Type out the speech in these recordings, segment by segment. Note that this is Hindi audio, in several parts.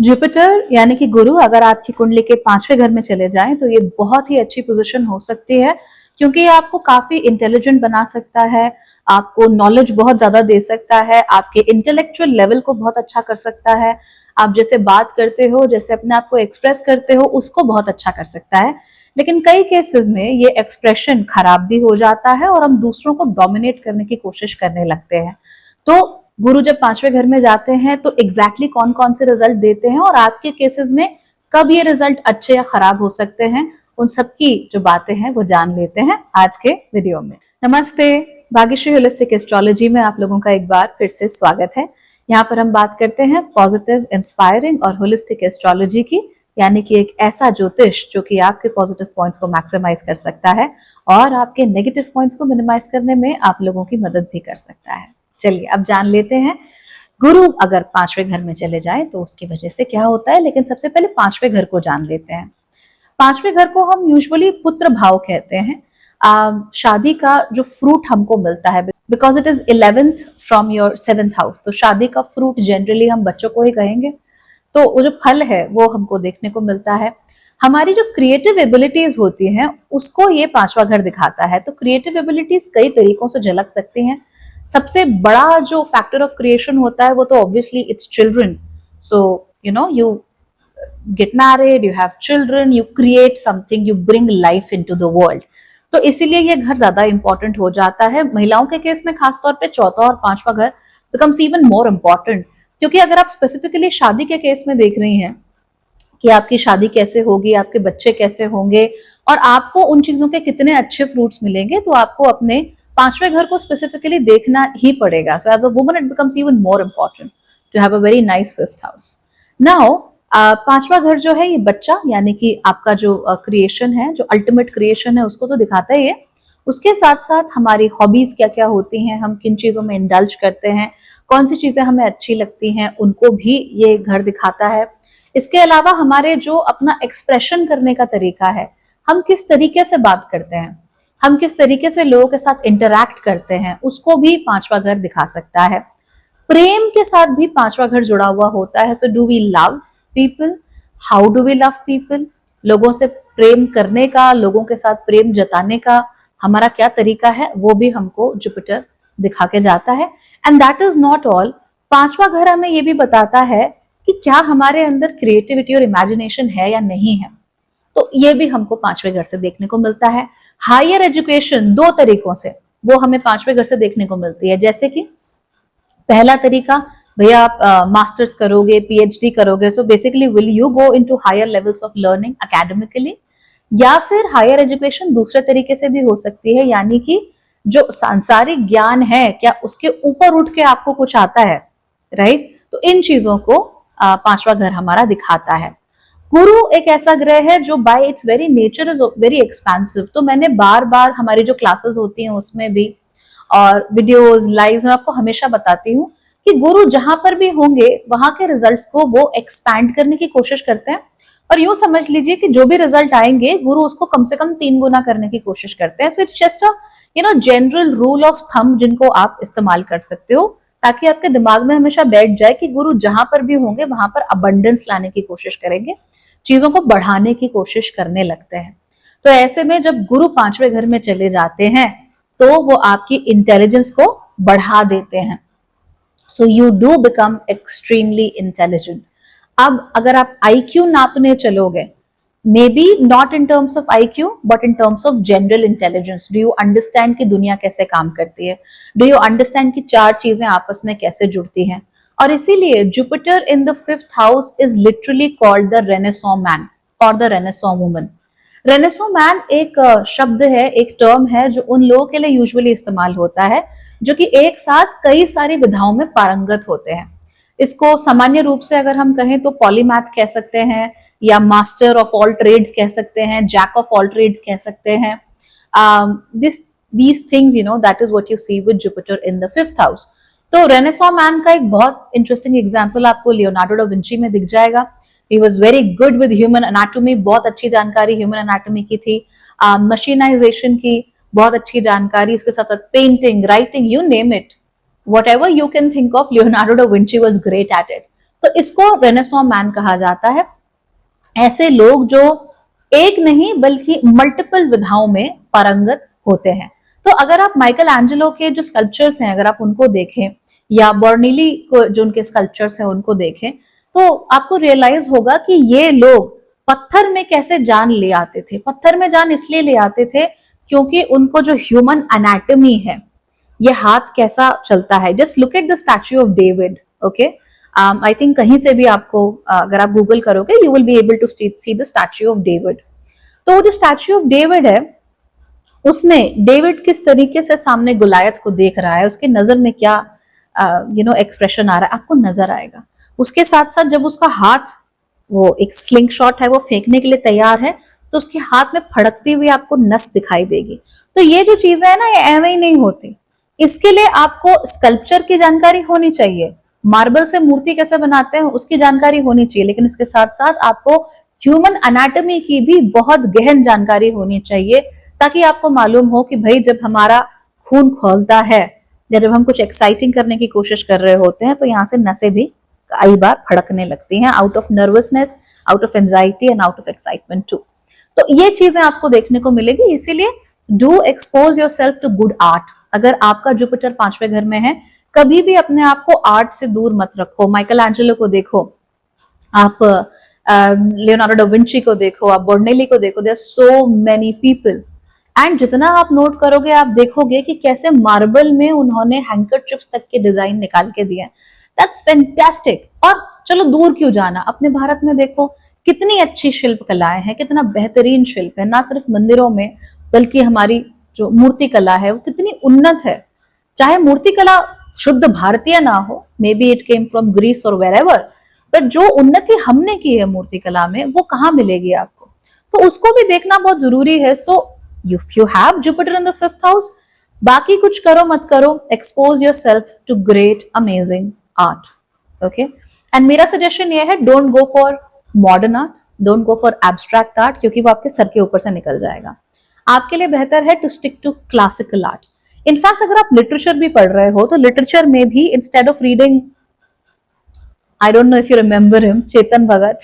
जुपिटर यानी कि गुरु अगर आपकी कुंडली के 5वें घर में चले जाएं तो ये बहुत ही अच्छी पोजीशन हो सकती है, क्योंकि ये आपको काफी इंटेलिजेंट बना सकता है, आपको नॉलेज बहुत ज्यादा दे सकता है, आपके इंटेलेक्चुअल लेवल को बहुत अच्छा कर सकता है, आप जैसे बात करते हो, जैसे अपने आप को एक्सप्रेस करते हो, उसको बहुत अच्छा कर सकता है। लेकिन कई केसेस में ये एक्सप्रेशन खराब भी हो जाता है और हम दूसरों को डोमिनेट करने की कोशिश करने लगते हैं। तो गुरु जब 5वें घर में जाते हैं तो एग्जैक्टली कौन कौन से रिजल्ट देते हैं और आपके केसेस में कब ये रिजल्ट अच्छे या खराब हो सकते हैं, उन सब की जो बातें हैं वो जान लेते हैं आज के वीडियो में। नमस्ते, भाग्यश्री होलिस्टिक एस्ट्रोलॉजी में आप लोगों का एक बार फिर से स्वागत है। यहाँ पर हम बात करते हैं पॉजिटिव, इंस्पायरिंग और होलिस्टिक एस्ट्रोलॉजी की, यानी कि एक ऐसा ज्योतिष जो कि आपके पॉजिटिव पॉइंट्स को मैक्सिमाइज कर सकता है और आपके नेगेटिव पॉइंट्स को मिनिमाइज करने में आप लोगों की मदद भी कर सकता है। चलिए अब जान लेते हैं गुरु अगर 5वें घर में चले जाए तो उसकी वजह से क्या होता है। लेकिन सबसे पहले 5वें घर को जान लेते हैं। 5वें घर को हम यूजुअली पुत्र भाव कहते हैं। शादी का जो फ्रूट हमको मिलता है, because it is 11th from your 7th house, तो शादी का फ्रूट जनरली हम बच्चों को ही कहेंगे। तो वो जो फल है वो हमको देखने को मिलता है। हमारी जो क्रिएटिव एबिलिटीज होती हैं उसको ये 5वां घर दिखाता है। तो क्रिएटिव एबिलिटीज कई तरीकों से झलक सकती हैं। सबसे बड़ा जो फैक्टर ऑफ क्रिएशन होता है वो तो obviously it's children. So you get married, you have children, you create something, you bring life into the world. तो इसीलिए ये घर ज्यादा इंपॉर्टेंट हो जाता है। महिलाओं के केस में खासतौर पे चौथा और 5वां घर बिकम्स इवन मोर इम्पॉर्टेंट, क्योंकि अगर आप स्पेसिफिकली शादी के केस में देख रही हैं कि आपकी शादी कैसे होगी, आपके बच्चे कैसे होंगे और आपको उन चीजों के कितने अच्छे फ्रूट्स मिलेंगे, तो आपको अपने 5वें घर को स्पेसिफिकली देखना ही पड़ेगा। So as a woman it becomes even more important to have a very nice 5th house. Now 5वां घर जो है ये बच्चा यानी कि आपका जो क्रिएशन है, जो अल्टीमेट क्रिएशन है, उसको तो दिखाता ही है। उसके साथ साथ हमारी हॉबीज क्या क्या होती हैं, हम किन चीजों में इंडल्ज करते हैं, कौन सी चीजें हमें अच्छी लगती हैं, उनको भी ये घर दिखाता है। इसके अलावा हमारे जो अपना एक्सप्रेशन करने का तरीका है, हम किस तरीके से बात करते हैं, हम किस तरीके से लोगों के साथ इंटरैक्ट करते हैं, उसको भी 5वां घर दिखा सकता है। प्रेम के साथ भी 5वां घर जुड़ा हुआ होता है। So do we love people, how do we love people, लोगों से प्रेम करने का, लोगों के साथ प्रेम जताने का हमारा क्या तरीका है, वो भी हमको जुपिटर दिखा के जाता है। And that is not all, 5वां घर हमें ये भी बताता है कि क्या हमारे अंदर क्रिएटिविटी और इमेजिनेशन है या नहीं है। तो ये भी हमको 5वें घर से देखने को मिलता है। हायर एजुकेशन 2 तरीकों से वो हमें 5वें घर से देखने को मिलती है। जैसे कि पहला तरीका, भैया आप मास्टर्स करोगे, पीएचडी करोगे, so basically will you go into higher levels of learning academically, या फिर हायर एजुकेशन दूसरे तरीके से भी हो सकती है, यानी कि जो सांसारिक ज्ञान है क्या उसके ऊपर उठ के आपको कुछ आता है, राइट। तो इन चीजों को 5वां घर हमारा दिखाता है। गुरु एक ऐसा ग्रह है जो bye it's very nature is very expensive. तो मैंने बार बार हमारी जो क्लासेस होती हैं उसमें भी और वीडियोस लाइव्स में आपको हमेशा बताती हूँ कि गुरु जहां पर भी होंगे वहां के रिजल्ट्स को वो एक्सपैंड करने की कोशिश करते हैं। और यूं समझ लीजिए कि जो भी रिजल्ट आएंगे गुरु उसको कम से कम 3 गुना करने की कोशिश करते हैं। So it's just a general rule of thumb जिनको आप इस्तेमाल कर सकते हो, ताकि आपके दिमाग में हमेशा बैठ जाए कि गुरु जहां पर भी होंगे वहां पर अबंडेंस लाने की कोशिश करेंगे, चीजों को बढ़ाने की कोशिश करने लगते हैं। तो ऐसे में जब गुरु 5वें घर में चले जाते हैं तो वो आपकी इंटेलिजेंस को बढ़ा देते हैं। So you do become extremely intelligent. अब अगर आप IQ नापने चलोगे, may be not in terms of IQ but in terms of general intelligence, do you understand कि दुनिया कैसे काम करती है, डू यू अंडरस्टैंड कि 4 चीजें आपस में कैसे जुड़ती हैं। और इसीलिए Jupiter in the 5th house is literally called the renaissance man और the renaissance woman. Renaissance man एक शब्द है, एक टर्म है जो उन लोगों के लिए यूजुअली इस्तेमाल होता है जो कि एक साथ कई सारी विधाओं में पारंगत होते हैं। इसको सामान्य रूप से अगर हम कहें तो पॉलीमैथ कह सकते हैं, या मास्टर ऑफ ऑल ट्रेड्स कह सकते हैं, जैक ऑफ ऑल ट्रेड्स कह सकते हैं। these things that is what you see with Jupiter in the 5th house। तो रेनेसॉ मैन का एक बहुत इंटरेस्टिंग एग्जाम्पल आपको लियोनार्डो डा विंची में दिख जाएगा। He was very good with human anatomy, बहुत अच्छी जानकारी ह्यूमन एनाटॉमी की थी, मशीनाइजेशन की बहुत अच्छी जानकारी, उसके साथ साथ painting, writing, you name it, whatever you can think of, Leonardo da Vinci was great at it। तो इसको रेनेसां मैन कहा जाता है। ऐसे लोग जो एक नहीं बल्कि मल्टीपल विधाओं में पारंगत होते हैं। तो अगर आप माइकल एंजेलो के जो स्कल्पचर्स हैं अगर आप उनको देखें, या बर्निली को जो उनके स्कल्पचर्स हैं उनको देखें, तो आपको रियलाइज होगा कि ये लोग पत्थर में कैसे जान ले आते थे। पत्थर में जान इसलिए ले आते थे क्योंकि उनको जो ह्यूमन एनाटॉमी है, ये हाथ कैसा चलता है। Just look at the statue of David, okay. I think कहीं से भी आपको अगर आप गूगल करोगे you will be able to see the statue of David. तो जो स्टैच्यू ऑफ डेविड है उसमें डेविड किस तरीके से सामने गुलायत को देख रहा है, उसके नजर में क्या एक्सप्रेशन आ रहा है, आपको नजर आएगा। उसके साथ साथ जब उसका हाथ, वो एक स्लिंग शॉट है, वो फेंकने के लिए तैयार है, तो उसके हाथ में फड़कती हुई आपको नस दिखाई देगी। तो ये जो चीजें है ना, ये ऐवे ही नहीं होती। इसके लिए आपको स्कल्पचर की जानकारी होनी चाहिए, मार्बल से मूर्ति कैसे बनाते हैं उसकी जानकारी होनी चाहिए, लेकिन उसके साथ साथ आपको ह्यूमन एनाटॉमी की भी बहुत गहन जानकारी होनी चाहिए, ताकि आपको मालूम हो कि भाई जब हमारा खून खौलता है या जब हम कुछ एक्साइटिंग करने की कोशिश कर रहे होते हैं तो यहाँ से नसें भी कई बार फड़कने लगती हैं, out of nervousness, out of anxiety and out of excitement too. तो ये चीजें आपको देखने को मिलेगी। इसीलिए do expose your self to good art. अगर आपका जुपिटर 5वें घर में है, कभी भी अपने आप को आर्ट से दूर मत रखो। माइकल एंजेलो को देखो, आप लियोनार्डो डा विंची को देखो, आप बोर्नेली को देखो, there are so many people. And जितना आप नोट करोगे आप देखोगे कि कैसे मार्बल में उन्होंने हैंकरचिप्स तक के डिजाइन निकाल के दिए। That's fantastic. और चलो दूर क्यों जाना, अपने भारत में देखो कितनी अच्छी शिल्प कलाएं हैं, कितना बेहतरीन शिल्प है, ना सिर्फ मंदिरों में बल्कि हमारी जो मूर्ति कला है वो कितनी उन्नत है। चाहे मूर्ति कला शुद्ध भारतीय ना हो, may be it came from Greece और वेरेवर, बट जो उन्नति हमने की है मूर्ति कला में वो कहाँ मिलेगी आपको, तो उसको भी देखना बहुत जरूरी है। So if you have Jupiter in the 5th house, बाकी कुछ करो मत करो, expose your self to great amazing art, okay. And मेरा सजेशन ये है, don't go for modern art, don't go for abstract art, क्योंकि वो आपके सर के ऊपर से निकल जाएगा। आपके लिए बेहतर है to stick to classical art. In fact अगर आप लिटरेचर भी पढ़ रहे हो तो लिटरेचर में भी instead of reading, I don't know if you remember him, Chetan Bhagat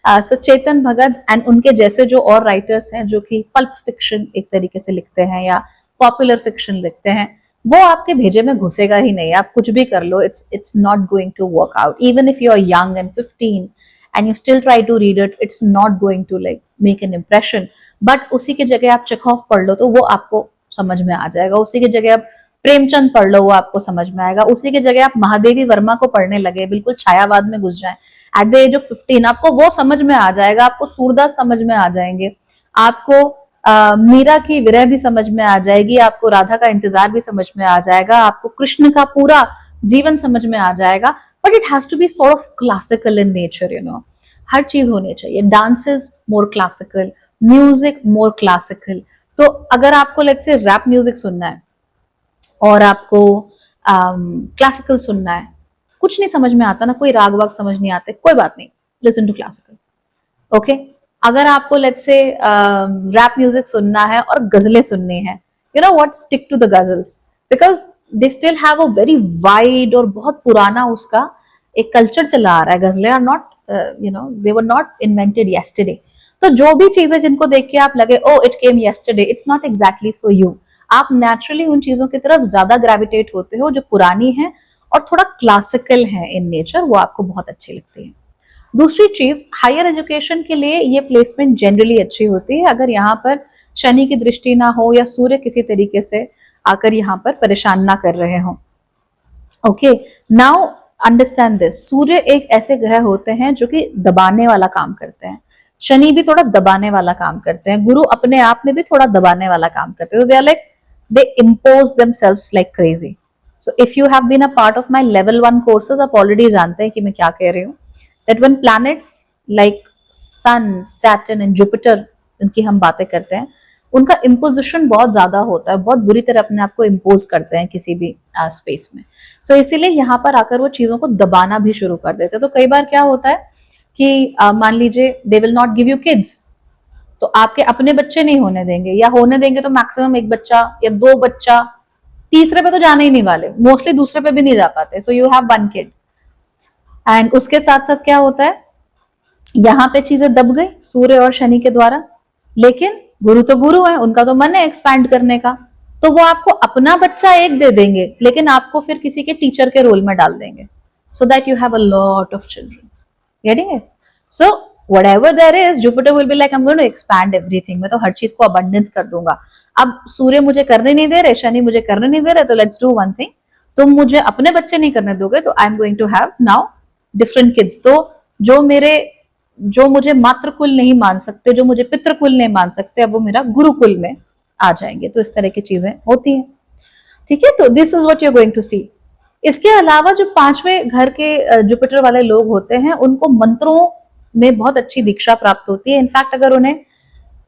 so Chetan Bhagat and उनके जैसे जो और राइटर्स हैं जो कि पल्प फिक्शन एक तरीके से लिखते हैं या पॉपुलर फिक्शन लिखते हैं, वो आपके भेजे में घुसेगा ही नहीं। आप कुछ भी कर लो, it's not going to work out. Even if you are young and 15 and you still try to read it, it's not going to like make an impression. But उसी की जगह आप चेखोव पढ़ लो तो वो आपको समझ में आ जाएगा। उसी की जगह आप प्रेमचंद पढ़ लो, वो आपको समझ में आएगा। उसी की जगह आप महादेवी वर्मा को पढ़ने लगे, बिल्कुल छायावाद में घुस जाएं एट द एज ऑफ 15, आपको वो समझ में आ जाएगा। आपको सूरदास समझ में आ जाएंगे, आपको मीरा की विरह भी समझ में आ जाएगी, आपको राधा का इंतजार भी समझ में आ जाएगा, आपको कृष्ण का पूरा जीवन समझ में आ जाएगा। But it has to be sort of classical in nature, you know. हर चीज होनी चाहिए, dances more classical, music more classical. तो अगर आपको लेट्स से रैप म्यूजिक सुनना है और आपको क्लासिकल सुनना है, कुछ नहीं समझ में आता ना, कोई राग वाग समझ नहीं आते, कोई बात नहीं, लिसन टू क्लासिकल, ओके। अगर आपको लेट्स से रैप म्यूजिक सुनना है और गजलें सुननी है, you know what, stick to the ghazals, because they still have a very wide और बहुत पुराना उसका एक कल्चर चला आ रहा है। गजलें are not they were not invented yesterday. तो जो भी चीजें जिनको देख के आप लगे oh it came yesterday, it's not exactly for you. आप नेचुरली उन चीजों की तरफ ज्यादा ग्रेविटेट होते हो जो पुरानी है और थोड़ा क्लासिकल है इन नेचर, वो आपको बहुत अच्छी लगती है। दूसरी चीज, हायर एजुकेशन के लिए ये प्लेसमेंट जनरली अच्छी होती है अगर यहाँ पर शनि की दृष्टि ना हो या सूर्य किसी तरीके से आकर यहाँ पर परेशान ना कर रहे हो, ओके। नाउ अंडरस्टैंड दिस, सूर्य एक ऐसे ग्रह होते हैं जो कि दबाने वाला काम करते हैं, शनि भी थोड़ा दबाने वाला काम करते हैं, गुरु अपने आप में भी थोड़ा दबाने वाला काम करते हैं। They are like they impose themselves like crazy. So if you have been a part of my level 1 courses, आप ऑलरेडी जानते हैं कि मैं क्या कह रही हूँ। That when planets like Sun, Saturn and Jupiter, इनकी हम बातें करते हैं, उनका इम्पोजिशन बहुत ज्यादा होता है, बहुत बुरी तरह अपने आप को इम्पोज करते हैं किसी भी स्पेस में। सो इसीलिए यहाँ पर आकर वो चीजों को दबाना भी शुरू कर देते हैं। तो कई बार क्या होता है कि मान लीजिए they will not give you kids, तो आपके अपने बच्चे नहीं होने देंगे, या होने देंगे तो मैक्सिमम एक बच्चा या 2 बच्चा, तीसरे पे तो जाने ही नहीं वाले, मोस्टली दूसरे पे भी नहीं जा पाते। So you have 1 kid. And उसके साथ साथ क्या होता है, यहाँ पे चीजें दब गई सूर्य और शनि के द्वारा, लेकिन गुरु तो गुरु है, उनका तो मन है एक्सपैंड करने का, तो वो आपको अपना बच्चा एक दे देंगे लेकिन आपको फिर किसी के टीचर के रोल में डाल देंगे, so that you have a lot of children, getting it? So whatever there is, Jupiter will be like I'm going to expand everything, मैं तो हर चीज को abundance कर दूंगा। अब सूर्य मुझे करने नहीं दे रहे, शनि मुझे करने नहीं दे रहे, तो लेट्स डू वन थिंग, तुम मुझे अपने बच्चे नहीं करने दोगे तो I am going to have now different kids, तो जो मुझे मातृकुल नहीं मान सकते, जो मुझे पितृकुल नहीं मान सकते, अब वो मेरा गुरुकुल में आ जाएंगे। तो इस तरह की चीजें होती हैं, ठीक है? तो this is what you are going to see. इसके अलावा जो पांचवें घर के जुपिटर वाले लोग होते हैं, उनको मंत्रों में बहुत अच्छी दीक्षा प्राप्त होती है। इनफैक्ट अगर उन्हें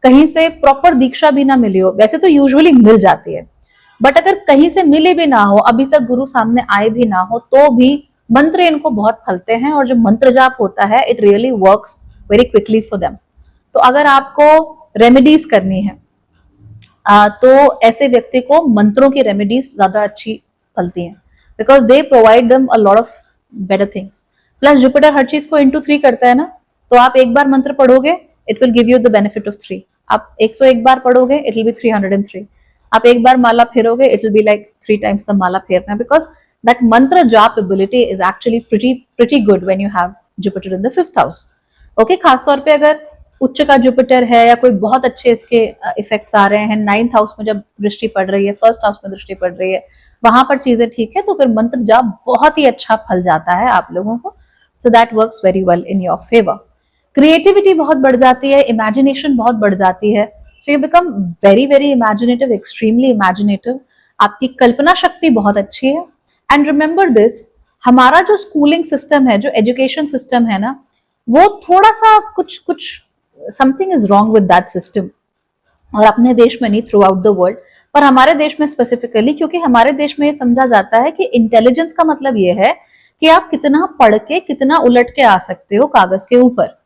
कहीं से प्रॉपर दीक्षा भी ना मिली हो, वैसे तो यूजुअली मिल जाती है, बट अगर कहीं से मिले भी ना हो, अभी तक गुरु सामने आए भी ना हो, तो भी मंत्र इनको बहुत फलते हैं, और जो मंत्र जाप होता है it really works very quickly for them. तो अगर आपको रेमेडीज करनी है तो ऐसे व्यक्ति को मंत्रों की रेमेडीज ज्यादा अच्छी फलती हैं, because they provide them a lot of better things. Plus Jupiter हर चीज को इंटू 3 करता है ना, तो आप एक बार मंत्र पढ़ोगे it will give you the benefit of 3, आप 101 बार पढ़ोगे इट विल बी 303, आप एक बार माला फेरोगे it will be like 3 times the माला फेरना, because that mantra jaap ability is actually pretty good when you have Jupiter in the 5th house. Okay, खासतौर पे अगर उच्च का जुपिटर है या कोई बहुत अच्छे इसके इफेक्ट्स आ रहे हैं 9th हाउस में, जब दृष्टि पड़ रही है, 1st हाउस में दृष्टि पड़ रही है, वहां पर चीजें ठीक है, तो फिर मंत्र जाप बहुत ही अच्छा फल जाता है आप लोगों को। So that works very well in your favour. Creativity बहुत बढ़ जाती है, इमेजिनेशन बहुत बढ़ जाती है, so you become very very imaginative, extremely imaginative, आपकी कल्पना शक्ति बहुत अच्छी है। एंड रिमेंबर दिस, हमारा जो स्कूलिंग सिस्टम है, जो एजुकेशन सिस्टम है ना, वो थोड़ा सा कुछ something is wrong with that system, और अपने देश में नहीं, थ्रू आउट द वर्ल्ड, पर हमारे देश में स्पेसिफिकली, क्योंकि हमारे देश में ये समझा जाता है कि इंटेलिजेंस का मतलब ये है कि आप कितना पढ़ के कितना उलट के आ सकते हो कागज के ऊपर,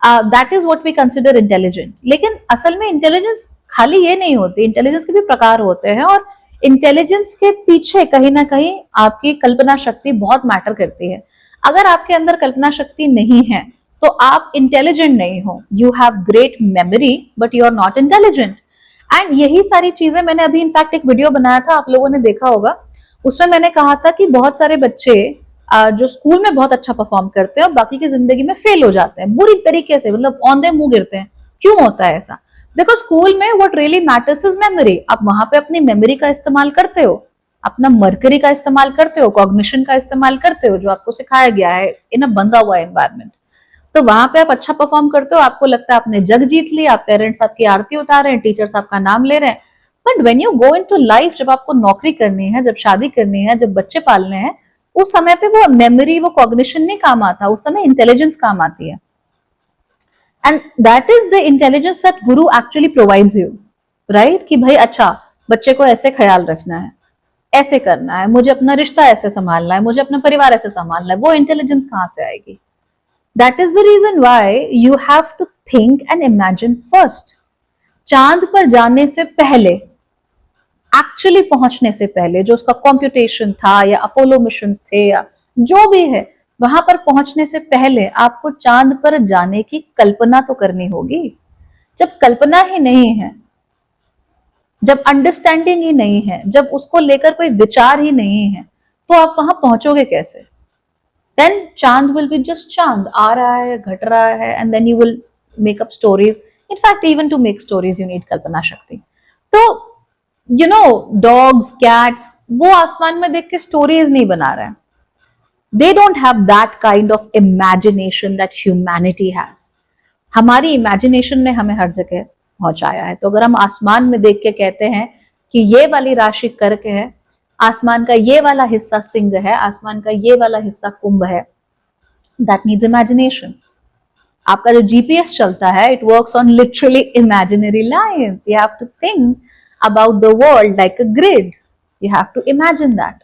that is what we consider intelligent. लेकिन असल में इंटेलिजेंस खाली ये नहीं होती, इंटेलिजेंस के भी प्रकार होते हैं, और इंटेलिजेंस के पीछे कहीं ना कहीं आपकी कल्पना शक्ति बहुत मैटर करती है। अगर आपके अंदर कल्पना शक्ति नहीं है तो आप इंटेलिजेंट नहीं हो, you have great memory but you are not intelligent. And यही सारी चीजें मैंने अभी इनफैक्ट एक वीडियो बनाया था, आप लोगों ने देखा होगा, उसमें मैंने कहा था कि बहुत सारे बच्चे जो स्कूल में बहुत अच्छा परफॉर्म करते हैं और बाकी की जिंदगी में फेल हो जाते हैं बुरी तरीके से, मतलब औंधे मुंह गिरते हैं। क्यों होता है ऐसा? देखो, स्कूल में what really matters is memory. आप वहां पे अपनी मेमोरी का इस्तेमाल करते हो, अपना मर्करी का इस्तेमाल करते हो, कॉग्निशन का इस्तेमाल करते हो, जो आपको सिखाया गया है इन अ बंधा हुआ एनवायरमेंट। तो वहां पे आप अच्छा परफॉर्म करते हो, आपको लगता है आपने जग जीत लिया, पेरेंट्स आपकी आरती उतार रहे हैं, टीचर्स आपका नाम ले रहे हैं। But when you go into life, जब आपको नौकरी करनी है, जब शादी करनी है, जब बच्चे पालने हैं, उस समय पे वो मेमोरी, वो कॉग्निशन नहीं काम आता, उस समय इंटेलिजेंस काम आती है। And that is the intelligence that Guru actually provides you, right? कि भाई अच्छा, बच्चे को ऐसे ख्याल रखना है, ऐसे करना है, मुझे अपना रिश्ता ऐसे संभालना है, मुझे अपना परिवार ऐसे संभालना है। वो इंटेलिजेंस कहां से आएगी? That is the reason why you have to think and imagine first. चांद पर जाने से पहले, एक्चुअली पहुंचने से पहले, जो उसका कंप्यूटेशन था या अपोलो मिशंस थे या जो भी है, वहां पर पहुंचने से पहले आपको चांद पर जाने की कल्पना तो करनी होगी। जब कल्पना ही नहीं है, जब अंडरस्टैंडिंग ही नहीं है, जब उसको लेकर कोई विचार ही नहीं है, तो आप वहां पहुंचोगे कैसे? Then चांद will be just चांद, आ रहा है, घट रहा है, and then you will make up stories. In fact, even to make stories you need कल्पना शक्ति। तो you know, dogs, cats, वो आसमान में देख के stories नहीं बना रहे हैं। They don't have that kind of imagination that humanity has. हमारी imagination ने हमें हर जगह पहुंचाया है। तो अगर हम आसमान में देख के कहते हैं कि ये वाली राशि कर्क है, आसमान का ये वाला हिस्सा सिंह है, आसमान का ये वाला हिस्सा कुंभ है, दैट नीड्स इमेजिनेशन। आपका जो जीपीएस चलता है, it works on literally imaginary lines. You have to think about the world like a grid, you have to imagine that.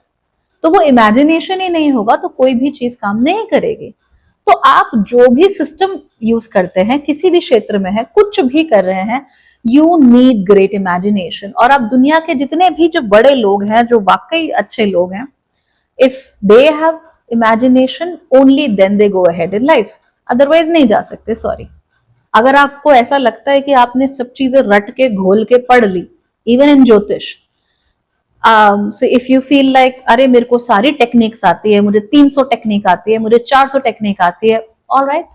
तो वो इमेजिनेशन ही नहीं होगा तो कोई भी चीज काम नहीं करेगी। तो आप जो भी सिस्टम यूज करते हैं, किसी भी क्षेत्र में है, कुछ भी कर रहे हैं, यू नीड ग्रेट इमेजिनेशन। और आप दुनिया के जितने भी जो बड़े लोग हैं, जो वाकई अच्छे लोग हैं, if they have imagination, only then they go ahead in life, otherwise नहीं जा सकते, सॉरी। अगर आपको ऐसा लगता है कि आपने सब चीजें रट के घोल के पढ़ ली, इवन इन ज्योतिष, सो इफ यू फील लाइक अरे मेरे को सारी टेक्निक्स आती है, मुझे 300 टेक्निक आती है, मुझे 400 टेक्निक आती है, all right,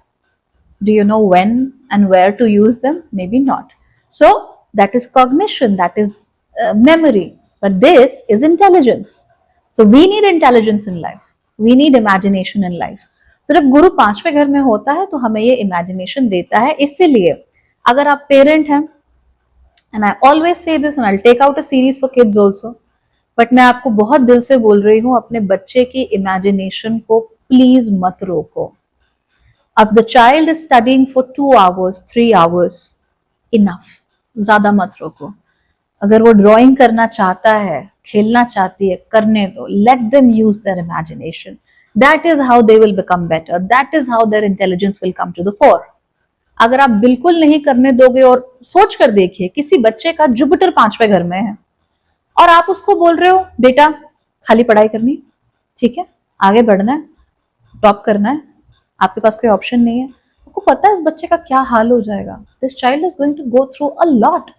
do you know when and where to use them? Maybe not. So that is cognition, that is memory, but this is intelligence. So we need intelligence in life, we need imagination in life. तो जब गुरु पांचवें घर में होता है तो हमें ये इमेजिनेशन देता है। इसीलिए अगर आप पेरेंट हैं, and I always say this and I take out a series for kids also, but मैं आपको बहुत दिल से बोल रही हूँ, अपने बच्चे की इमेजिनेशन को प्लीज मत रोको। If the child is studying for 2 hours, 3 hours, enough, ज्यादा मत रोको। अगर वो ड्राइंग करना चाहता है, खेलना चाहती है, करने दो, let them use their imagination. That is how they will become better. That is how their intelligence will come to the fore. अगर आप बिल्कुल नहीं करने दोगे, और सोच कर देखिए किसी बच्चे का जुपिटर पांचवें घर में है और आप उसको बोल रहे हो बेटा खाली पढ़ाई करनी, ठीक है, आगे बढ़ना है, टॉप करना है, आपके पास कोई ऑप्शन नहीं है, आपको पता है इस बच्चे का क्या हाल हो जाएगा। This child is going to go through a lot.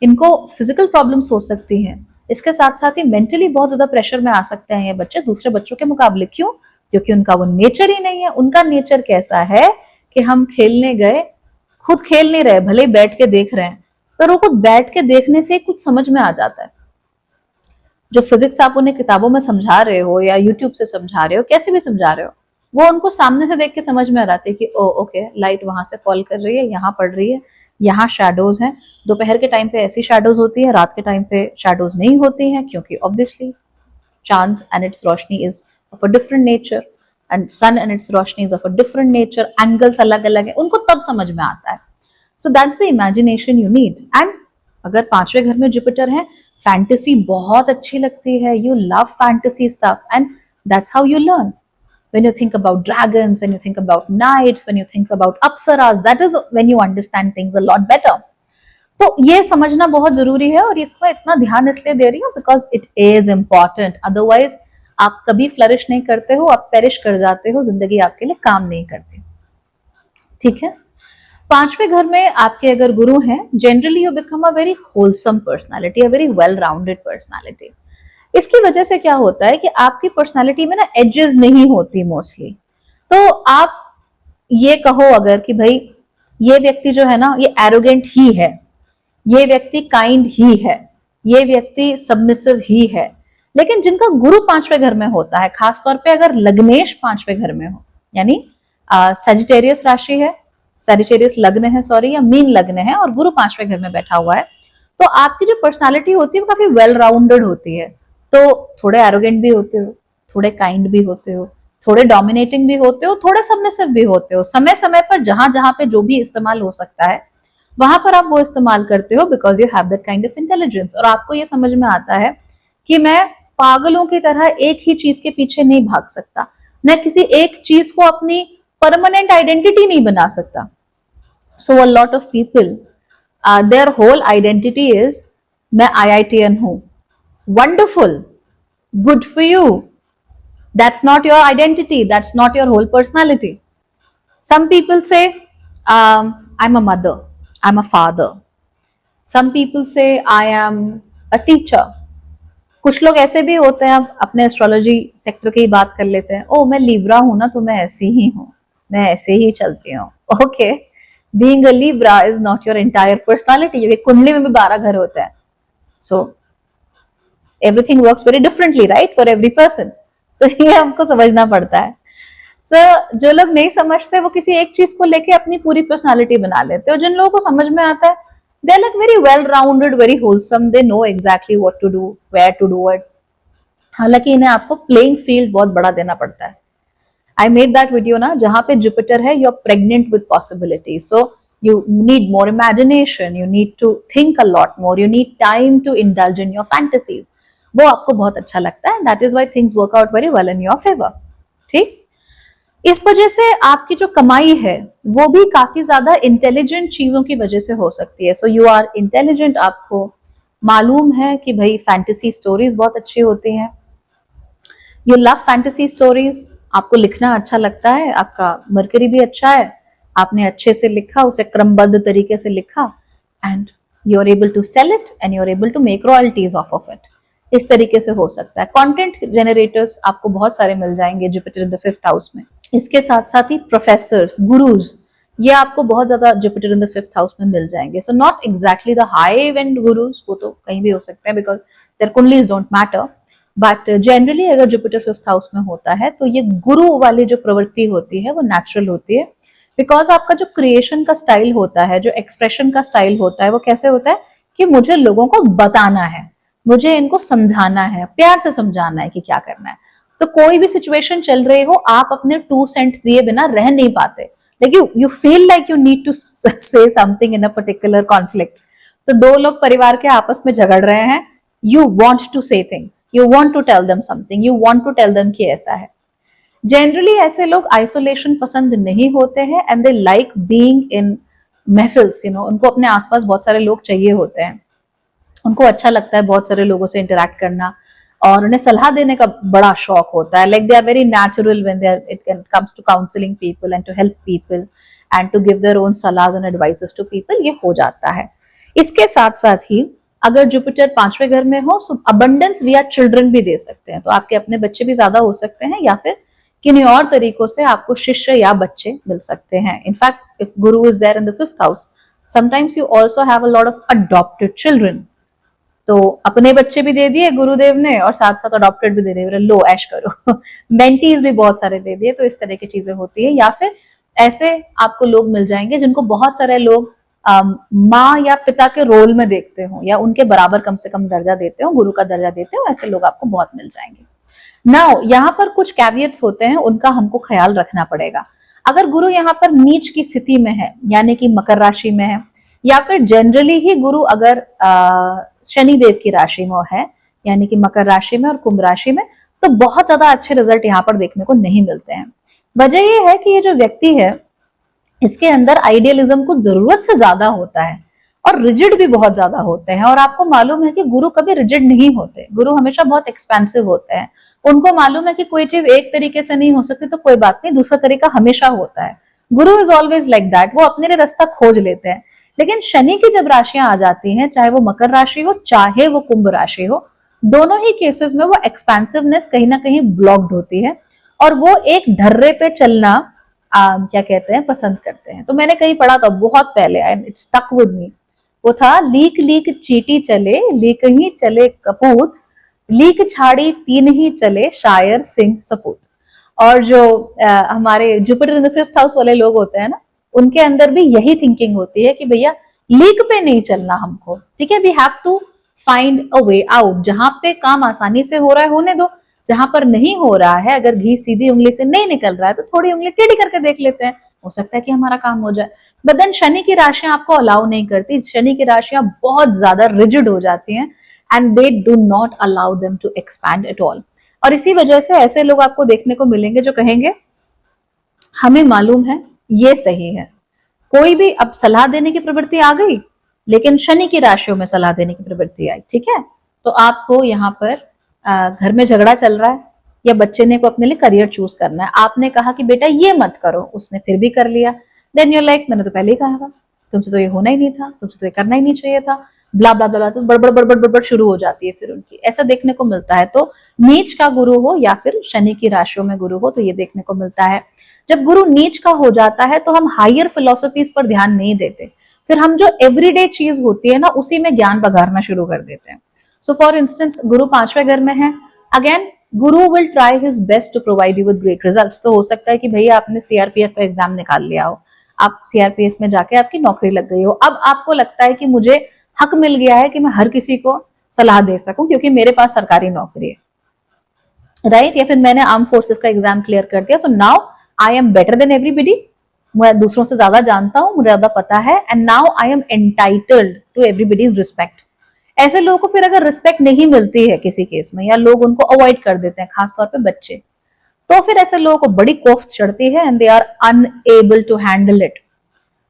इनको फिजिकल प्रॉब्लम्स हो सकती हैं, इसके साथ साथ ही मेंटली बहुत ज्यादा प्रेशर में आ सकते हैं ये बच्चे दूसरे बच्चों के मुकाबले। क्यों? क्योंकि उनका वो नेचर ही नहीं है। उनका नेचर कैसा है कि हम खेलने गए, खुद खेल नहीं रहे, भले ही बैठ के देख रहे हैं, पर वो खुद बैठ के देखने से कुछ समझ में आ जाता है। जो फिजिक्स आप उन्हें किताबों में समझा रहे हो या यूट्यूब से समझा रहे हो, कैसे भी समझा रहे हो, वो उनको सामने से देख के समझ में आ रहा है कि ओ ओके, लाइट वहां से फॉल कर रही है, यहाँ पड़ रही है, यहाँ शैडोज हैं। दोपहर के टाइम पे ऐसी शैडोज होती है, रात के टाइम पे शैडोज नहीं होती हैं, क्योंकि ऑब्वियसली चांद एंड इट्स रोशनी is of a different nature and sun and its रोशनी is of a different nature, angles अलग अलग है, उनको तब समझ में आता है। So that's the imagination you need. And अगर पांचवें घर में जुपिटर है, फैंटेसी बहुत अच्छी लगती है, you love fantasy stuff and that's how you learn. When you think about dragons, when you think about knights, when you think about apsaras, that is when you understand things a lot better. तो ये समझना बहुत जरूरी है, और इसको इतना ध्यान इसलिए दे रही हूँ because it is important. Otherwise आप कभी फ्लरिश नहीं करते हो, आप पेरिश कर जाते हो, जिंदगी आपके लिए काम नहीं करती। ठीक है। पांचवें घर में आपके अगर गुरु हैं, generally you become a very wholesome personality, a very well rounded personality. इसकी वजह से क्या होता है कि आपकी पर्सनालिटी में ना एजेस नहीं होती मोस्टली। तो आप ये कहो अगर कि भाई ये व्यक्ति जो है ना ये एरोगेंट ही है, ये व्यक्ति काइंड ही है, ये व्यक्ति सबमिसिव ही है, लेकिन जिनका गुरु पांचवें घर में होता है, खासतौर पे अगर लग्नेश पांचवें घर में हो, यानी सजिटेरियस राशि है, सजिटेरियस लग्न है, सॉरी, या मीन लग्न है और गुरु पांचवें घर में बैठा हुआ है, तो आपकी जो पर्सनालिटी होती है वो काफी वेल राउंडेड होती है। तो थोड़े एरोगेंट भी होते हो, थोड़े काइंड भी होते हो, थोड़े डोमिनेटिंग भी होते हो, थोड़े सबमिसिव भी होते हो। समय समय पर जहां जहां पे जो भी इस्तेमाल हो सकता है वहां पर आप वो इस्तेमाल करते हो, because you have that kind of intelligence. और आपको ये समझ में आता है कि मैं पागलों की तरह एक ही चीज के पीछे नहीं भाग सकता, मैं किसी एक चीज को अपनी परमानेंट आइडेंटिटी नहीं बना सकता। So a lot of people their whole identity is मैं IITN हूं। Wonderful, good for you. That's not your identity, that's not your whole personality. Some people say I'm a mother, I'm a father. Some people say I am a teacher. कुछ लोग ऐसे भी होते हैं, अपने एस्ट्रोलॉजी सेक्टर की बात कर लेते हैं, ओ मैं लिब्रा हूं ना तो मैं ऐसी ही हूं, मैं ऐसे ही चलती हूँ। Okay, being a Libra is not your entire personality, क्योंकि कुंडली में भी 12 घर होते हैं। सो everything works very differently, right, for every person. तो ये हमको समझना पड़ता है। जो लोग नहीं समझते वो किसी एक चीज को लेके अपनी पूरी पर्सनालिटी बना लेते हैं, और जिन लोगों को समझ में आता है they are like very well rounded, very wholesome, they know exactly what to do, where to do it. हालांकि इन्हें आपको प्लेइंग फील्ड बहुत बड़ा देना पड़ता है। I made that video ना, जहां पे जुपिटर है, you're pregnant with possibilities, so you need more imagination, you need to think a lot more, you need time to indulge in your fantasies. वो आपको बहुत अच्छा लगता है, that is why things work out very well in your favour. ठीक, इस वजह से आपकी जो कमाई है वो भी काफी ज्यादा इंटेलिजेंट चीजों की वजह से हो सकती है। सो यू आर इंटेलिजेंट, आपको मालूम है कि भाई फैंटेसी स्टोरीज बहुत अच्छी होती हैं, यू लव फैंटेसी स्टोरीज, आपको लिखना अच्छा लगता है, आपका मरकरी भी अच्छा है, आपने अच्छे से लिखा, उसे क्रमबद्ध तरीके से लिखा, and you are able to sell it and you are able to make royalties of it. इस तरीके से हो सकता है। कंटेंट जनरेटर्स आपको बहुत सारे मिल जाएंगे Jupiter in the 5th house में। इसके साथ साथ ही प्रोफेसर्स, गुरुज, ये आपको बहुत ज्यादा Jupiter in the 5th house में मिल जाएंगे। So not exactly the high event gurus, वो तो कहीं भी हो सकते हैं because their kundlis don't matter, but generally अगर जुपिटर 5th हाउस में होता है तो ये गुरु वाली जो प्रवृत्ति होती है वो नेचुरल होती है, बिकॉज आपका जो क्रिएशन का स्टाइल होता है, जो एक्सप्रेशन का स्टाइल होता है, वो कैसे होता है कि मुझे लोगों को बताना है, मुझे इनको समझाना है, प्यार से समझाना है कि क्या करना है। तो कोई भी सिचुएशन चल रही हो, आप अपने 2 सेंट्स दिए बिना रह नहीं पाते, like you feel like you need to say something in a particular conflict. तो 2 लोग परिवार के आपस में झगड़ रहे हैं, you want to say things, you want to tell them something, you want to tell them कि ऐसा है। जनरली ऐसे लोग आइसोलेशन पसंद नहीं होते हैं and they like being in mehfils, you know, उनको अपने आसपास बहुत सारे लोग चाहिए होते हैं, उनको अच्छा लगता है बहुत सारे लोगों से इंटरेक्ट करना, और उन्हें सलाह देने का बड़ा शौक होता है। Like they are very natural when they are, it comes to counselling people and to help people and to give their own सलाह एंड एडवाइसेस टू पीपल, ये हो जाता है। इसके साथ साथ ही अगर जुपिटर 5वें घर में हो, सो अबंडेंस विया चिल्ड्रन भी दे सकते हैं, तो आपके अपने बच्चे भी ज्यादा हो सकते हैं, या फिर किन्हीं और तरीकों से आपको शिष्य या बच्चे मिल सकते हैं। In fact if Guru is there in the 5th house, sometimes you also have a lot of adopted children. तो अपने बच्चे भी दे दिए गुरुदेव ने और साथ साथ अडॉप्टेड भी दे दिए, लो ऐश करो मेंटीज भी बहुत सारे दे दिए, तो इस तरह की चीजें होती है। या फिर ऐसे आपको लोग मिल जाएंगे जिनको बहुत सारे लोग माँ या पिता के रोल में देखते हो, या उनके बराबर कम से कम दर्जा देते हो, गुरु का दर्जा देते हो, ऐसे लोग आपको बहुत मिल जाएंगे। नाउ यहाँ पर कुछ कैवियट्स होते हैं, उनका हमको ख्याल रखना पड़ेगा। अगर गुरु यहाँ पर नीच की स्थिति में है, यानी कि मकर राशि में है, या फिर जनरली ही गुरु अगर शनि देव की राशि में है, यानी कि मकर राशि में और कुंभ राशि में, तो बहुत ज्यादा अच्छे रिजल्ट यहाँ पर देखने को नहीं मिलते हैं। वजह यह है कि ये जो व्यक्ति है, इसके अंदर आइडियलिज्म कुछ जरूरत से ज्यादा होता है और रिजिड भी बहुत ज्यादा होते हैं। और आपको मालूम है कि गुरु कभी रिजिड नहीं होते, गुरु हमेशा बहुत एक्सपेंसिव होते हैं। उनको मालूम है कि कोई चीज एक तरीके से नहीं हो सकती तो कोई बात नहीं, दूसरा तरीका हमेशा होता है। गुरु इज ऑलवेज लाइक दैट, वो अपने लिए रास्ता खोज लेते हैं। लेकिन शनि की जब राशियां आ जाती हैं, चाहे वो मकर राशि हो चाहे वो कुंभ राशि हो, दोनों ही केसेस में वो एक्सपेंसिवनेस कहीं ना कहीं ब्लॉक्ड होती है और वो एक ढर्रे पे चलना क्या कहते हैं, पसंद करते हैं। तो मैंने कहीं पढ़ा था बहुत पहले, and it stuck with me, वो था लीक लीक चीटी चले, लीक ही चले कपूत, लीक छाड़ी तीन ही चले, शायर सिंह सपूत। और जो हमारे Jupiter in the 5th house वाले लोग होते हैं ना, उनके अंदर भी यही थिंकिंग होती है कि भैया लीक पे नहीं चलना हमको, ठीक है, we have to find a way out. जहां पे काम आसानी से हो रहा है होने दो, जहां पर नहीं हो रहा है, अगर घी सीधी उंगली से नहीं निकल रहा है तो थोड़ी उंगली टेढ़ी करके देख लेते हैं, हो सकता है कि हमारा काम हो जाए। बट देन शनि की राशियां आपको अलाउ नहीं करती, शनि की राशियां बहुत ज्यादा रिजिड हो जाती हैं and they do not allow them to expand at all. और इसी वजह से ऐसे लोग आपको देखने को मिलेंगे जो कहेंगे हमें मालूम है ये सही है। कोई भी अब सलाह देने की प्रवृत्ति आ गई, लेकिन शनि की राशियों में सलाह देने की प्रवृत्ति आई, ठीक है, तो आपको यहाँ पर घर में झगड़ा चल रहा है या बच्चे ने को अपने लिए करियर चूज करना है, आपने कहा कि बेटा ये मत करो, उसने फिर भी कर लिया, देन यू लाइक मैंने तो पहले ही कहा था, तुमसे तो ये होना ही नहीं था, तुमसे तो ये करना ही नहीं चाहिए था, ब्ला ब्ला ब्ला, तो बड़बड़ बड़बड़ बड़बड़ शुरू हो जाती है फिर उनकी, ऐसा देखने को मिलता है। तो नीच का गुरु हो या फिर शनि की राशियों में गुरु हो तो ये देखने को मिलता है। जब गुरु नीच का हो जाता है तो हम हायर फिलोसफीज पर ध्यान नहीं देते, फिर हम जो एवरीडे चीज होती है ना उसी में ज्ञान बघारना शुरू कर देते हैं। सो फॉर इंस्टेंस गुरु 5वें घर में है, again Guru will try his best to provide you with great results. तो हो सकता है कि भैया आपने सीआरपीएफ का एग्जाम निकाल लिया हो, आप सीआरपीएफ में जाके आपकी नौकरी लग गई हो, अब आपको लगता है कि मुझे हक मिल गया है कि मैं हर किसी को सलाह दे सकूं क्योंकि मेरे पास सरकारी नौकरी है, राइट, या फिर मैंने आर्म फोर्सेस का एग्जाम क्लियर कर दिया, so now I am better than everybody, मैं दूसरों से ज्यादा जानता हूं, मुझे ज्यादा पता है, and now I am entitled to everybody's respect. ऐसे लोगों को फिर अगर रिस्पेक्ट नहीं मिलती है किसी केस में, या लोग उनको अवॉइड कर देते हैं, खासतौर पे बच्चे, तो फिर ऐसे लोगों को बड़ी कोफ्त चढ़ती है and they are unable to handle it.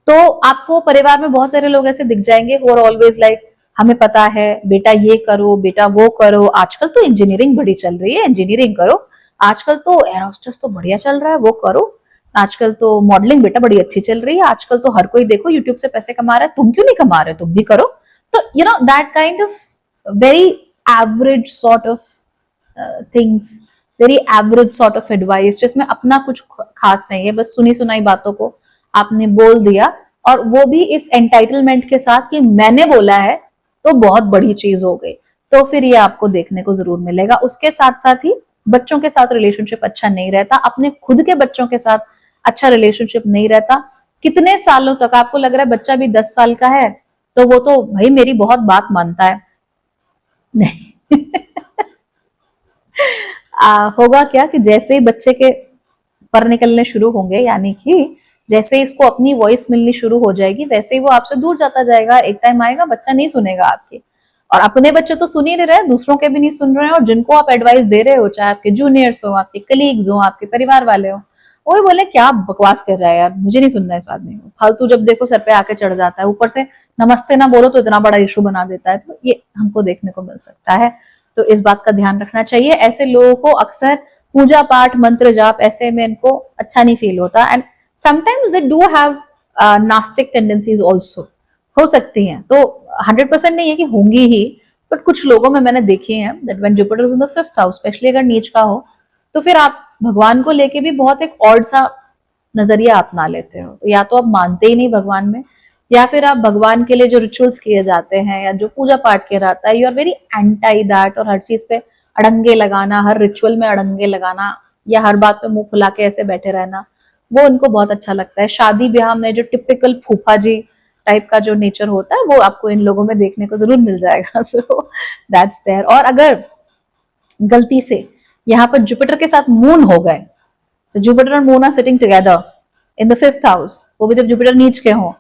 तो आपको परिवार में बहुत सारे लोग ऐसे दिख जाएंगे हु आर ऑलवेज लाइक हमें पता है बेटा ये करो, बेटा वो करो, आजकल तो इंजीनियरिंग बड़ी चल रही है, इंजीनियरिंग करो, आजकल तो एयर होस्टेस तो बढ़िया चल रहा है, वो करो। आजकल तो मॉडलिंग बेटा बड़ी अच्छी चल रही है, आजकल तो हर कोई देखो यूट्यूब से पैसे कमा रहा है, तुम क्यों नहीं कमा रहे, तुम भी करो। तो you know that kind of very average sort of things, very average sort of advice, जिसमें अपना कुछ खास नहीं है, बस सुनी सुनाई बातों को आपने बोल दिया, और वो भी इस एंटाइटलमेंट के साथ कि मैंने बोला है तो बहुत बड़ी चीज हो गई। तो फिर ये आपको देखने को जरूर मिलेगा। उसके साथ साथ ही बच्चों के साथ रिलेशनशिप अच्छा नहीं रहता, अपने खुद के बच्चों के साथ अच्छा रिलेशनशिप नहीं रहता। कितने सालों तक आपको लग रहा है बच्चा भी 10 साल का है तो वो तो भाई मेरी बहुत बात मानता है, नहीं। होगा क्या कि जैसे ही बच्चे के पर निकलने शुरू होंगे, यानी कि जैसे इसको अपनी वॉइस मिलनी शुरू हो जाएगी, वैसे ही वो आपसे दूर जाता जाएगा। एक टाइम आएगा बच्चा नहीं सुनेगा आपकी, और अपने बच्चे तो सुन ही नहीं रहे, दूसरों के भी नहीं सुन रहे हैं, और जिनको आप एडवाइस दे रहे हो, चाहे आपके जूनियर्स हो, आपके कलीग्स हो, आपके परिवार वाले हो, वो भी बोले क्या बकवास कर रहा है यार, मुझे नहीं सुनना इस आदमी को, फालतू जब देखो सर पे आके चढ़ जाता है, ऊपर से नमस्ते ना बोलो तो इतना बड़ा इशू बना देता है। तो ये हमको देखने को मिल सकता है, तो इस बात का ध्यान रखना चाहिए। ऐसे लोगों को अक्सर पूजा पाठ मंत्र जाप ऐसे में इनको अच्छा नहीं फील होता, and sometimes they do have नास्तिक टेंडेंसीज ऑल्सो, हो सकती हैं। तो 100% नहीं है कि होंगी ही, बट कुछ लोगों में मैंने देखी हैं that when Jupiter is in the 5th house, specially अगर नीच का हो, तो फिर आप भगवान को लेके भी बहुत एक ऑड सा नजरिया अपना लेते हो। तो या तो आप मानते ही नहीं भगवान में, या फिर आप भगवान के लिए जो रिचुअल्स किए जाते हैं या जो पूजा पाठ किया जाता है, you are very entitled, और हर चीज पे अड़ंगे लगाना, हर रिचुअल में अड़ंगे लगाना, या हर बात पे मुंह फुला के ऐसे बैठे रहना, वो उनको बहुत अच्छा लगता है। शादी ब्याह में जो टिपिकल फूफा जी टाइप का जो नेचर होता है वो आपको इन लोगों में देखने को जरूर मिल जाएगा। So that's there. और अगर गलती से यहाँ पर जुपिटर के साथ मून हो गए, तो जुपिटर और moon are sitting together in the 5th house, वो भी जब जुपिटर नीच के हो,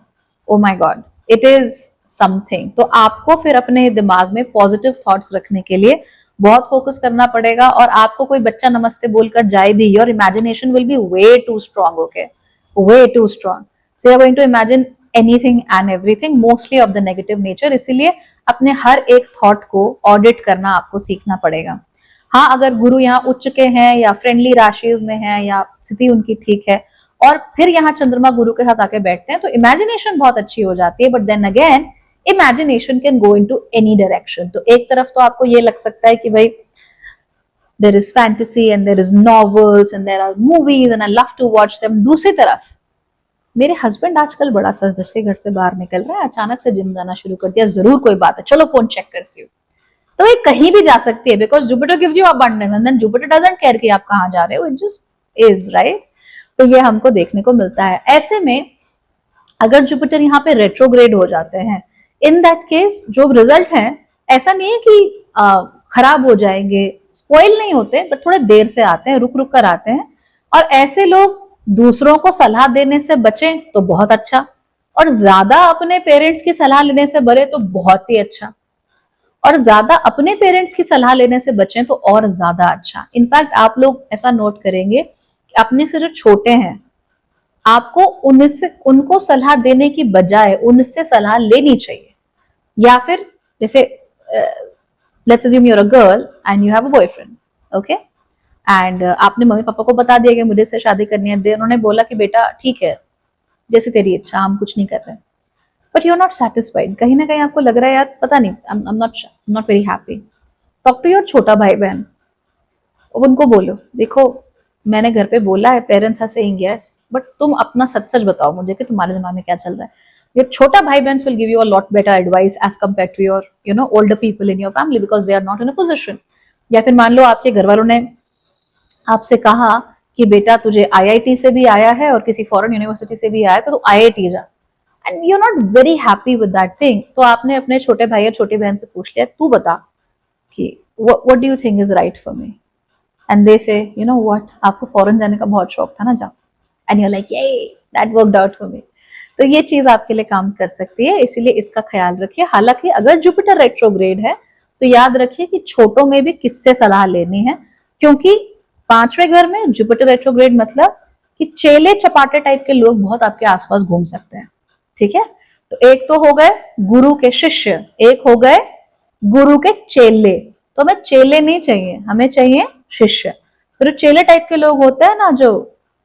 oh my god, it is something. तो आपको फिर अपने दिमाग में पॉजिटिव थॉट्स रखने के लिए बहुत फोकस करना पड़ेगा, और आपको कोई बच्चा नमस्ते बोलकर जाए भी, your imagination will be way too strong, okay, way too strong. So you are going to imagine anything and everything, mostly of the negative nature. इसीलिए अपने हर एक थॉट को ऑडिट करना आपको सीखना पड़ेगा। हाँ, अगर गुरु यहाँ उच्च के हैं या फ्रेंडली राशिज में हैं या स्थिति उनकी ठीक है, और फिर यहाँ चंद्रमा गुरु के साथ आके बैठते हैं, तो इमेजिनेशन बहुत अच्छी हो जाती है। But then again imagination can go into any direction. तो एक तरफ तो आपको ये लग सकता है कि भाई there is fantasy and there is novels and there are movies and I love to watch them. दूसरी तरफ मेरे हस्बैंड आजकल बड़ा सज धज के घर से बाहर निकल रहा है, अचानक से जिम जाना शुरू कर दिया, जरूर कोई बात है, चलो फोन चेक करती हूँ। तो ये कहीं भी जा सकती है, because Jupiter gives you abundance and then Jupiter doesn't care कि आप कहाँ जा रहे हो, इट जस्ट इज, राइट। तो ये हमको देखने को मिलता है। ऐसे में अगर जुपिटर यहाँ पे रेट्रोग्रेड हो जाते हैं, इन दैट केस जो रिजल्ट है, ऐसा नहीं है कि खराब हो जाएंगे, स्पॉइल नहीं होते, बट थोड़े देर से आते हैं, रुक रुक कर आते हैं। और ऐसे लोग दूसरों को सलाह देने से बचें तो बहुत अच्छा, और ज्यादा अपने पेरेंट्स की सलाह लेने से बरे तो बहुत ही अच्छा, और ज्यादा अपने पेरेंट्स की सलाह लेने से बचें तो और ज्यादा अच्छा। इनफैक्ट आप लोग ऐसा नोट करेंगे कि अपने से जो छोटे हैं, आपको उनसे उनको सलाह देने की बजाय उनसे सलाह लेनी चाहिए। या फिर जैसे let's assume you are a girl and you have a boyfriend, okay, and आपने मम्मी पापा को बता दिया कि मुझे से शादी करनी है, उन्होंने बोला कि बेटा ठीक है, जैसे तेरी इच्छा, हम कुछ नहीं कर रहे, but you are not satisfied, कहीं ना कहीं आपको लग रहा है यार पता नहीं, I am not very happy. Talk to your छोटा भाई बहन, उनको बोलो देखो मैंने घर पे बोला है, parents are saying yes, but तुम अपना सच सच बताओ मुझे कि तुम्हारे दिमाग में क्या चल रहा है। योर छोटा भाई बहन will give you a lot better advice as compare to your older people in your family, because they are not in a position. या फिर मान लो आपके घर वालों ने आपसे कहा कि बेटा तुझे IIT से भी आया है और किसी फॉरेन यूनिवर्सिटी से भी आया है, तो तू IIT जा, and you are not very happy with that thing. तो आपने अपने छोटे भाई या छोटी बहन से पूछ लिया, तू बता कि what do you think is right for me, and they से यू नो व्हाट, आपको फॉरेन जाने का बहुत शौक था ना, जाओ, एंड यू आर लाइक ये that worked out for me. तो ये चीज आपके लिए काम कर सकती है, इसीलिए इसका ख्याल रखिए। हालांकि अगर जुपिटर रेट्रोग्रेड है तो याद रखिए कि छोटों में भी किससे सलाह लेनी है, क्योंकि 5वें घर में जुपिटर रेट्रोग्रेड मतलब कि चेले चपाटे टाइप के लोग बहुत आपके आसपास घूम सकते हैं, ठीक है। तो एक तो हो गए गुरु के शिष्य, एक हो गए गुरु के चेले। तो हमें चेले नहीं चाहिए, हमें चाहिए शिष्य। फिर चेले टाइप के लोग होते हैं ना, जो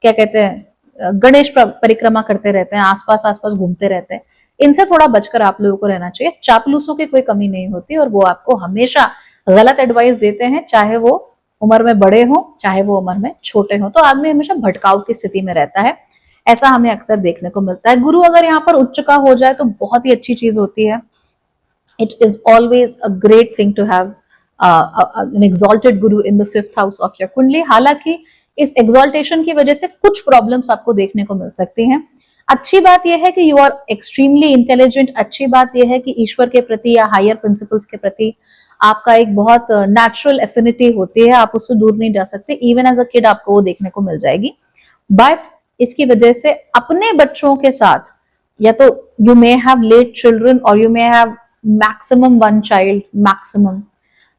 क्या कहते हैं, गणेश परिक्रमा करते रहते हैं, आसपास आसपास घूमते रहते हैं, इनसे थोड़ा बचकर आप लोगों को रहना चाहिए। चापलूसों की कोई कमी नहीं होती और वो आपको हमेशा गलत एडवाइस देते हैं, चाहे वो उम्र में बड़े हो चाहे वो उम्र में छोटे हो। तो आदमी हमेशा भटकाव की स्थिति में रहता है, ऐसा हमें अक्सर देखने को मिलता है। गुरु अगर यहाँ पर उच्च का हो जाए तो बहुत ही अच्छी चीज होती है। It is always a great thing to have an exalted guru in the fifth house of your कुंडली। हालांकि इस exaltation की वजह से कुछ problems आपको देखने को मिल सकती हैं। अच्छी बात यह है कि यू आर एक्सट्रीमली इंटेलिजेंट। अच्छी बात यह है कि ईश्वर के प्रति या हायर प्रिंसिपल्स के प्रति आपका एक बहुत नेचुरल एफिनिटी होती है, आप उससे दूर नहीं जा सकते। इवन एज अ किड आपको वो देखने को मिल जाएगी। बट इसकी वजह से अपने बच्चों के साथ, या तो you may have late children और you may have maximum one child, maximum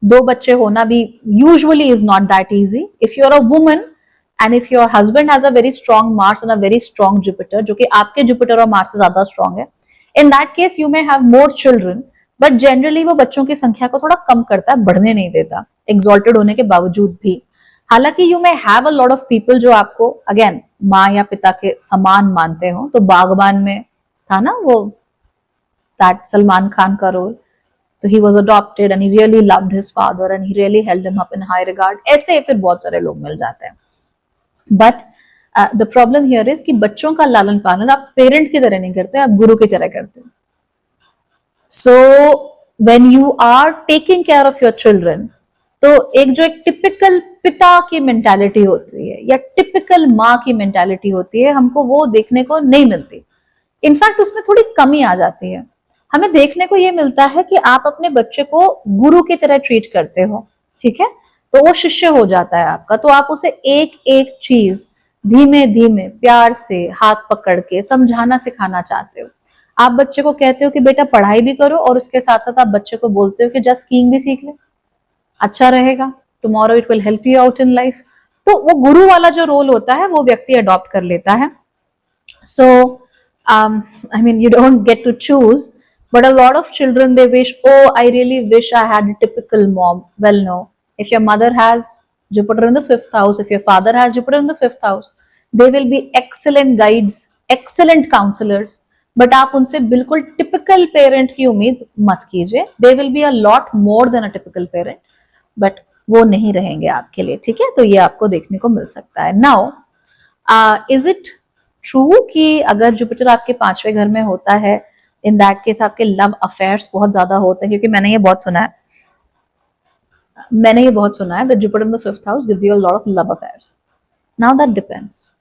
दो बच्चे होना भी usually is not that easy. If you are a woman and if your husband has a very strong Mars and a very strong Jupiter, जो कि आपके जुपिटर और मार्स से ज्यादा स्ट्रॉन्ग है, in that case you may have more children, but generally वो बच्चों की संख्या को थोड़ा कम करता है, बढ़ने नहीं देता, एक्सॉल्टेड होने के बावजूद भी। हालांकि you may have a lot of people जो आपको अगेन माँ या पिता के समान मानते हो। तो बागबान में था ना वो दैट सलमान खान का रोल, तो he was adopted and he really loved his father and he really held him up in high regard. ऐसे फिर बहुत सारे लोग मिल जाते हैं। But the problem here is कि बच्चों का लालन पालन आप पेरेंट की तरह नहीं करते, आप गुरु की तरह करते हो। So when you are taking care of your children, तो एक टिपिकल पिता की मेंटालिटी होती है या टिपिकल माँ की मेंटालिटी होती है, हमको वो देखने को नहीं मिलती। इनफैक्ट उसमें थोड़ी कमी आ जाती है। हमें देखने को ये मिलता है कि आप अपने बच्चे को गुरु की तरह ट्रीट करते हो, ठीक है, तो वो शिष्य हो जाता है आपका। तो आप उसे एक एक चीज धीमे धीमे प्यार से हाथ पकड़ के समझाना सिखाना चाहते हो। आप बच्चे को कहते हो कि बेटा पढ़ाई भी करो, और उसके साथ साथ आप बच्चे को बोलते हो कि जा स्कीइंग भी सीख ले, अच्छा रहेगा, tomorrow it will help you out in life. तो वो गुरु वाला जो रोल होता है वो व्यक्ति अडॉप्ट कर लेता है। So, I mean, you don't get to choose, but a lot of children, they wish, oh, I really wish I had a typical mom. Well, no. If your mother has Jupiter in the fifth house, if your father has Jupiter in the fifth house, they will be excellent guides, excellent counselors. But आप उनसे बिल्कुल typical parent की उम्मीद मत कीजिए। They will be a lot more than a typical parent, but वो नहीं रहेंगे आपके लिए, ठीक है। तो ये आपको देखने को मिल सकता है। Now, is it ट्रू कि अगर जुपिटर आपके पांचवें घर में होता है, इन दैट केस आपके लव अफेयर्स बहुत ज्यादा होते हैं? क्योंकि मैंने ये बहुत सुना है that Jupiter in the fifth house gives you a lot of love affairs. Now that depends,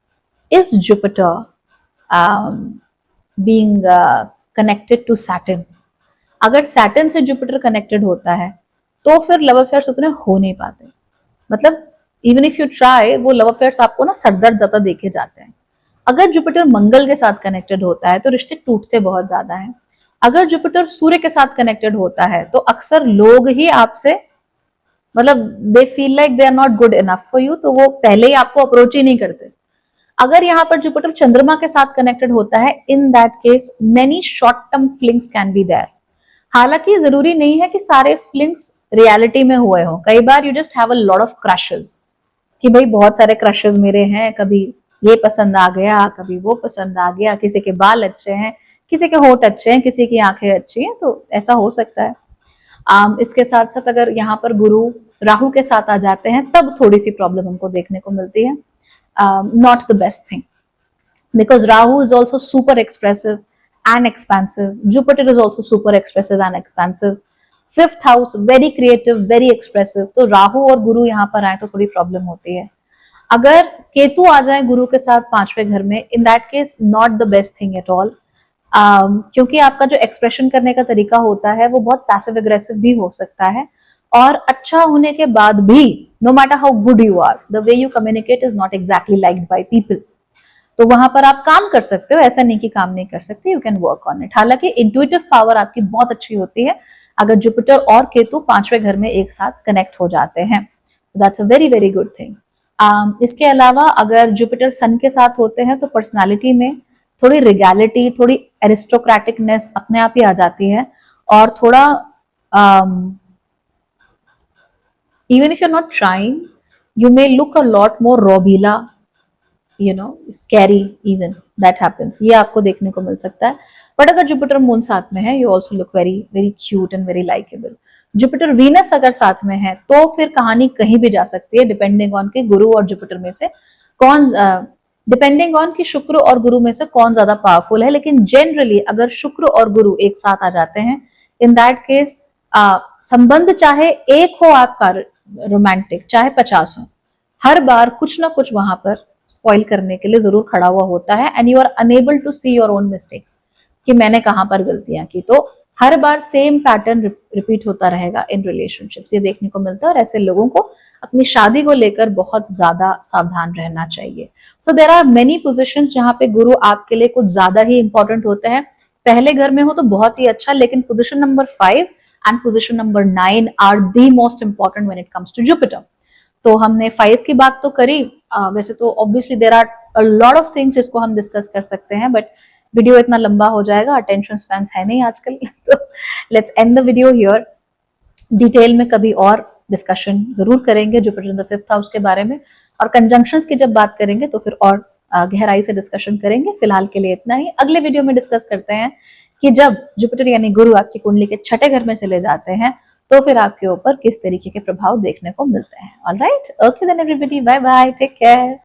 is Jupiter being connected to Saturn? अगर सैटर्न से जुपिटर कनेक्टेड होता है तो फिर लव अफेयर्स उतने हो नहीं पाते। मतलब इवन इफ यू ट्राई, वो लव अफेयर्स आपको ना सरदर्द ज्यादा देखे जाते हैं। अगर जुपिटर मंगल के साथ कनेक्टेड होता है तो रिश्ते टूटते बहुत ज्यादा हैं। अगर जुपिटर सूर्य के साथ कनेक्टेड होता है तो अक्सर लोग ही आपसे, मतलब they feel like they are not good enough for you, तो वो पहले ही आपको अप्रोच ही नहीं करते। अगर यहाँ पर जुपिटर चंद्रमा के साथ कनेक्टेड होता है, in that case many short term flings can be there. हालांकि जरूरी नहीं है कि सारे फ्लिंग्स रियलिटी में हुए हो। कई बार you just have a lot of crushes, कि भाई बहुत सारे क्रशेस मेरे हैं, कभी ये पसंद आ गया, कभी वो पसंद आ गया, किसी के बाल अच्छे हैं, किसी के होठ अच्छे हैं, किसी की आंखें अच्छी हैं, तो ऐसा हो सकता है। इसके साथ साथ अगर यहाँ पर गुरु राहु के साथ आ जाते हैं तब थोड़ी सी प्रॉब्लम हमको देखने को मिलती है। Not the best thing, because Rahu is also super expressive and expansive. Jupiter is also super expressive and expansive. Fifth house very creative, very expressive. तो राहु और गुरु यहाँ पर आए तो थोड़ी प्रॉब्लम होती है। अगर केतु आ जाए गुरु के साथ पांचवें घर में, इन that case not the best thing at all, क्योंकि आपका जो एक्सप्रेशन करने का तरीका होता है वो बहुत पैसिव एग्रेसिव भी हो सकता है, और अच्छा होने के बाद भी no matter how good you are, the way you communicate is not exactly liked by people. तो वहां पर आप काम कर सकते हो, ऐसा नहीं कि काम नहीं कर सकते, you can work on it. हालांकि इंट्यूटिव पावर आपकी बहुत अच्छी होती है अगर जुपिटर और केतु पांचवें घर में एक साथ कनेक्ट हो जाते हैं, that's a very very good thing. इसके अलावा अगर जुपिटर सन के साथ होते हैं तो पर्सनालिटी में थोड़ी रिगैलिटी, थोड़ी एरिस्टोक्रेटिकनेस अपने आप ही आ जाती है, और थोड़ा even if you are not trying, you may look a lot more robila, scary even, that happens, ये आपको देखने को मिल सकता है। बट अगर जुपिटर मून साथ में है, you also look very very cute and very likeable. Jupiter Venus अगर साथ में है तो फिर कहानी कहीं भी जा सकती है, डिपेंडिंग ऑन कि गुरु और जुपिटर में से कौन, डिपेंडिंग ऑन कि शुक्र और गुरु में से कौन ज्यादा पावरफुल है। लेकिन जनरली अगर शुक्र और गुरु एक साथ आ जाते हैं, इन दैट केस संबंध चाहे एक हो आपका रोमांटिक, चाहे 50 हो, हर बार कुछ ना कुछ वहां पर स्पॉइल करने के लिए जरूर खड़ा हुआ होता है। And you are unable to see your own mistakes, कि मैंने कहां पर गलतियां की। तो हर बार सेम पैटर्न रिपीट होता रहेगा इन रिलेशनशिप्स, ये देखने को मिलता है। और ऐसे लोगों को अपनी शादी को लेकर बहुत ज्यादा सावधान रहना चाहिए। So there are many positions जहां पे गुरु आपके लिए कुछ ज्यादा ही इंपॉर्टेंट होते हैं। पहले घर में हो तो बहुत ही अच्छा, लेकिन position number 5 and position number 9 are the most important when it comes to Jupiter. तो हमने 5 की बात तो करी, वैसे तो obviously there are a lot of things जिसको हम डिस्कस कर सकते हैं, बट वीडियो इतना लंबा हो जाएगा, अटेंशन स्पैन्स है नहीं आजकल। तो let's end the video here. Detail में कभी और डिस्कशन जरूर करेंगे Jupiter in the 5th house के बारे में, और कंजंक्शंस की जब बात करेंगे तो फिर और गहराई से डिस्कशन करेंगे। फिलहाल के लिए इतना ही। अगले वीडियो में डिस्कस करते हैं कि जब जुपिटर यानी गुरु आपकी कुंडली के 6ठे घर में चले जाते हैं तो फिर आपके ऊपर किस तरीके के प्रभाव देखने को मिलते हैं। Alright, okay then everybody, bye bye, take care.